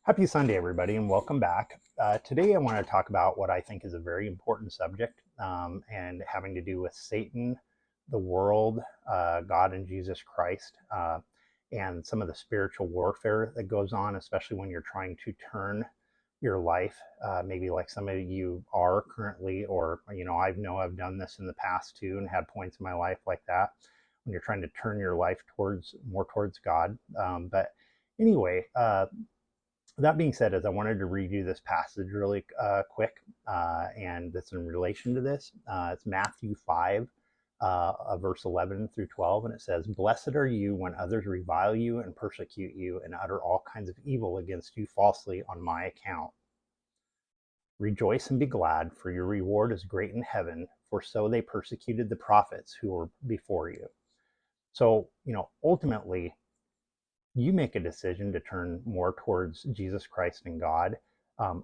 Happy Sunday, everybody, and welcome back. Today, I want to talk about what I think is a very important subject and having to do with Satan, the world, God, and Jesus Christ, and some of the spiritual warfare that goes on, especially when you're trying to turn your life, maybe like some of you are currently, or I know I've done this in the past too, and had points in my life like that when you're trying to turn your life towards God. But anyway, that being said, as I wanted to read you this passage really quick, and that's in relation to this. It's Matthew 5, verse 11 through 12, and it says, "Blessed are you when others revile you and persecute you and utter all kinds of evil against you falsely on my account. Rejoice and be glad, for your reward is great in heaven, for so they persecuted the prophets who were before you." So, ultimately, you make a decision to turn more towards Jesus Christ and God.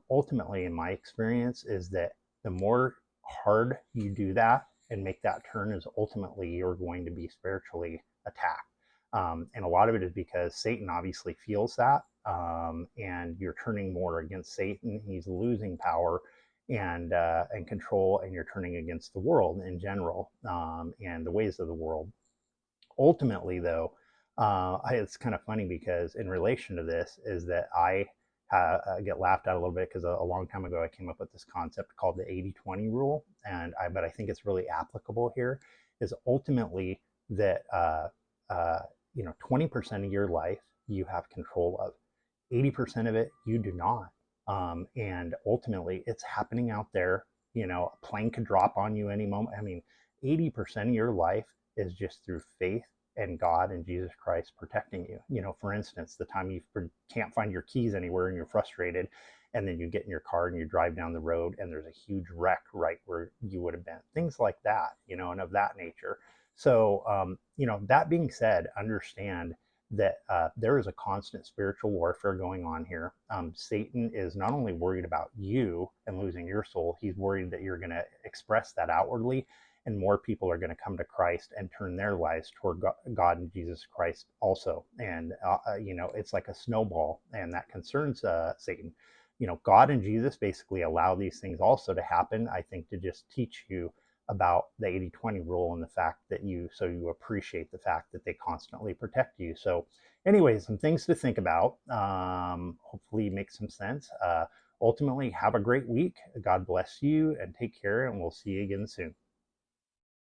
Ultimately, in my experience, is that the more hard you do that and make that turn, is ultimately you're going to be spiritually attacked. And a lot of it is because Satan obviously feels that, and you're turning more against Satan. He's losing power and control, and you're turning against the world in general, and the ways of the world. Ultimately, though, it's kind of funny because in relation to this is that I get laughed at a little bit because a long time ago I came up with this concept called the 80-20 rule, but I think it's really applicable here. Is ultimately that 20% of your life you have control of, 80% of it you do not, and ultimately it's happening out there. A plane could drop on you any moment. I mean, 80% of your life is just through faith and God and Jesus Christ protecting you. For instance, the time you can't find your keys anywhere and you're frustrated, and then you get in your car and you drive down the road and there's a huge wreck right where you would have been. Things like that, and of that nature. So, that being said, understand that there is a constant spiritual warfare going on here. Satan is not only worried about you and losing your soul, he's worried that you're going to express that outwardly, and more people are going to come to Christ and turn their lives toward God and Jesus Christ also. And, it's like a snowball, and that concerns Satan. God and Jesus basically allow these things also to happen, I think, to just teach you about the 80-20 rule, and the fact that you appreciate the fact that they constantly protect you. So anyways, some things to think about. Hopefully make some sense. Ultimately, have a great week. God bless you, and take care, and we'll see you again soon.